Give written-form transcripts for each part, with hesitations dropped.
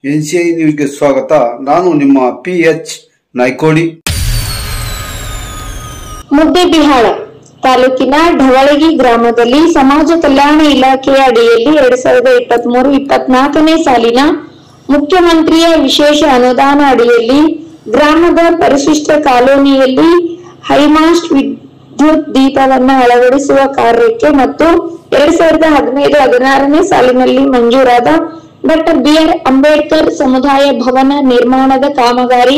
NCI ನ್ಯೂಸ್ಗೆ ಸ್ವಾಗತ. ನಾನು ನಿಮ್ಮ PH ನಾಯ್ಕೋಡಿ. ಮುದ್ದೇಬಿಹಾಳ ತಾಲೂಕಿನ ಢವಳಗಿ ಗ್ರಾಮದಲ್ಲಿ ಸಮಾಜ ಕಲ್ಯಾಣ ಇಲಾಖೆಯ ಅಡಿಯಲ್ಲಿ 2023-24ನೇ ಸಾಲಿನ ಮುಖ್ಯಮಂತ್ರಿಯ ವಿಶೇಷ ಅನುದಾನ ಅಡಿಯಲ್ಲಿ ಗ್ರಾಮದ ಪರಿಶಿಷ್ಟ ಕಾಲೋನಿಯಲ್ಲಿ ಹೈಮಾಸ್ಟ್ ವಿದ್ಯುತ್ ದೀಪವನ್ನು ಅಳವಡಿಸುವ ಕಾರ್ಯಕ್ಕೆ ಮತ್ತು 2015-16ನೇ ಸಾಲಿನಲ್ಲಿ ಮಂಜೂರಾದ ಡಾಕ್ಟರ್ BR ಅಂಬೇಡ್ಕರ್ ಸಮುದಾಯ ಭವನ ನಿರ್ಮಾಣದ ಕಾಮಗಾರಿ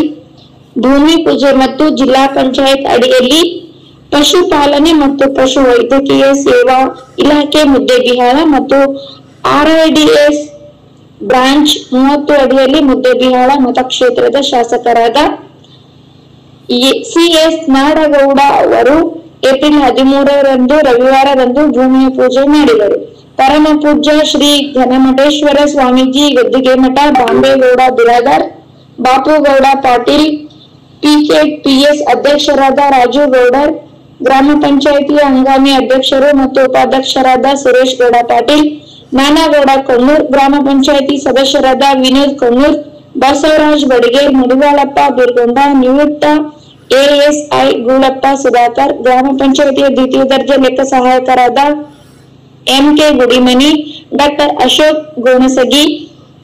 ಭೂಮಿ ಪೂಜೆ ಮತ್ತು ಜಿಲ್ಲಾ ಪಂಚಾಯತ್ ಅಡಿಯಲ್ಲಿ ಪಶುಪಾಲನೆ ಮತ್ತು ಪಶು ವೈದ್ಯಕೀಯ ಸೇವಾ ಇಲಾಖೆ ಮುದ್ದೇಬಿಹಾಳ ಮತ್ತು RIDS ಬ್ರಾಂಚ್ 30 ಅಡಿಯಲ್ಲಿ ಮುದ್ದೇಬಿಹಾಳ ಮತಕ್ಷೇತ್ರದ ಶಾಸಕರಾದ CS ನಾಡಗೌಡ ಅವರು ಏಪ್ರಿಲ್ 13ರಂದು ರವಿವಾರದಂದು ಭೂಮಿಯ ಪೂಜೆ ಮಾಡಿದರು. ಪರಮ ಪೂಜ್ಯ ಶ್ರೀ ಘನಮಠೇಶ್ವರ ಸ್ವಾಮೀಜಿ ಗದ್ದಿಗೆಮಠ, ಬಾಂಬೇಗೌಡ ಬಿರಾದಾರ್, ಬಾಪುಗೌಡ ಪಾಟೀಲ್, PKPS ಅಧ್ಯಕ್ಷರಾದ ರಾಜು ಗೌಡರ್, ಗ್ರಾಮ ಪಂಚಾಯಿತಿಯ ಹಂಗಾಮಿ ಅಧ್ಯಕ್ಷರು ಮತ್ತು ಉಪಾಧ್ಯಕ್ಷರಾದ ಸುರೇಶ್ ಗೌಡ ಪಾಟೀಲ್, ನಾನಾಗೌಡ ಕೊಣ್ಣೂರ್, ಗ್ರಾಮ ಪಂಚಾಯಿತಿ ಸದಸ್ಯರಾದ ವಿನೋದ್ ಕೊಣ್ಣೂರ್, ಬಸವರಾಜ್ ಬಡಿಗೇರ್, ಮುಡಿವಾಳಪ್ಪ ಬಿರ್ಗೊಂಡ, ನಿವೃತ್ತ ASI ಗೂಳಪ್ಪ ಸುಧಾಕರ್, ಗ್ರಾಮ ಪಂಚಾಯಿತಿಯ ದ್ವಿತೀಯ ದರ್ಜೆ ಲೆಕ್ಕ ಸಹಾಯಕರಾದ MK ಗುಡಿಮನಿ, ಡಾಕ್ಟರ್ ಅಶೋಕ್ ಗೋಣಸಗಿ,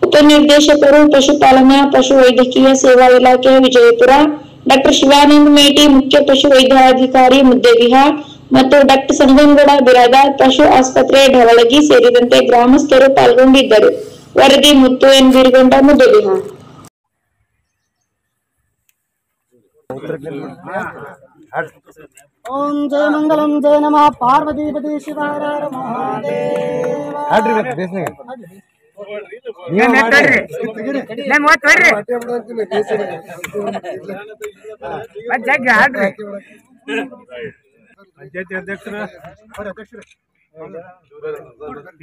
ಉಪನಿರ್ದೇಶಕರು ಪಶುಪಾಲನಾ ಪಶು ವೈದ್ಯಕೀಯ ಸೇವಾ ಇಲಾಖೆ ವಿಜಯಪುರ, ಡಾಕ್ಟರ್ ಶಿವಾನಂದ ಮೇಟಿ, ಮುಖ್ಯ ಪಶು ವೈದ್ಯಾಧಿಕಾರಿ ಮುದ್ದೇಬಿಹಾಳ್ ಮತ್ತು ಡಾಕ್ಟರ್ ಸಂಗನಗೌಡ ಬಿರಾದಾರ್, ಪಶು ಆಸ್ಪತ್ರೆ ಢವಳಗಿ ಸೇರಿದಂತೆ ಗ್ರಾಮಸ್ಥರು ಪಾಲ್ಗೊಂಡಿದ್ದರು. ವರದಿ ಮುತ್ತು ಎನ್ ಬೀರ್ಗೊಂಡ, ಮುದ್ದೇಬಿಹಾಳ್. ओम जय मंगलम जय नमः पार्वतीपति शिव हर हर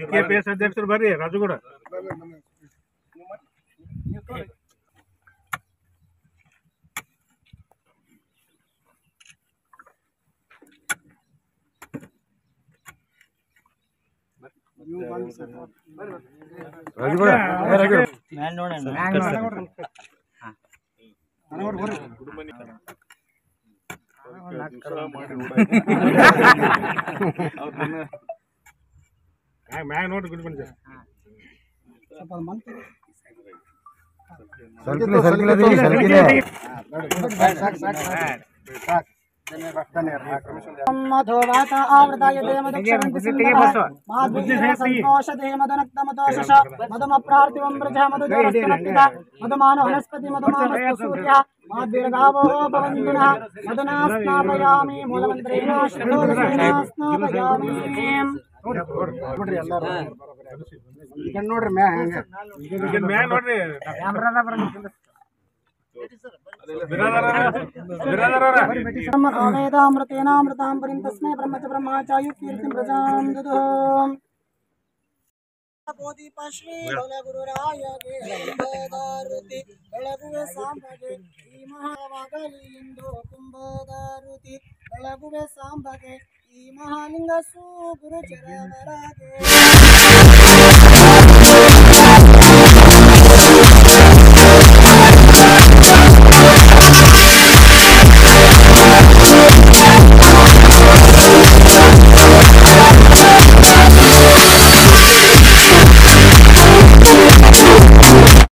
PKPS ಅಧ್ಯಕ್ಷರು ಬರ್ರಿ, ರಾಜುಗೌಡ. ಮ್ಯಾಗ ನೋಡಿ ಗುಡ್ ಬನ್ನಿ मधुवाता आवृताय देमदक्षरन्ति संतोषदे मदनक्तमतोषश मदमप्रार्तिवं व्रजः मधुजरस्तनक्तिदा मधुमानो वनस्पति मधुमानस्तु सूर्यः माद्भिर्गावो भवन्तुनः मदनास्नापयामि मूलमन्त्रेण श्रीलोकसेना स्नापयामि. ನೋಡ್ರಿ ಎಲ್ಲಾರು ಈಗ ನೋಡ್ರಿ ಮ್ಯಾಗ ನೋಡ್ರಿ वेदामृतेनामृतां परिं तस्मै ब्रह्म च ब्रह्माचार्य कीर्तिं प्रजां ददुः. बोधिपश्री बलगुरुराय गे कुंभदारुति ಬೆಳಗುವೆ ಸಾಂಬಗೆ ಈ ಮಹಾವಾಗಲಿಂದು ಕುಂಭದಾರುತಿ ಬೆಳಗುವೆ ಸಾಂಬಗೆ ಈ ಮಹಾಲಿಂಗ ಸು ಗುರು ಚರವರಗೆ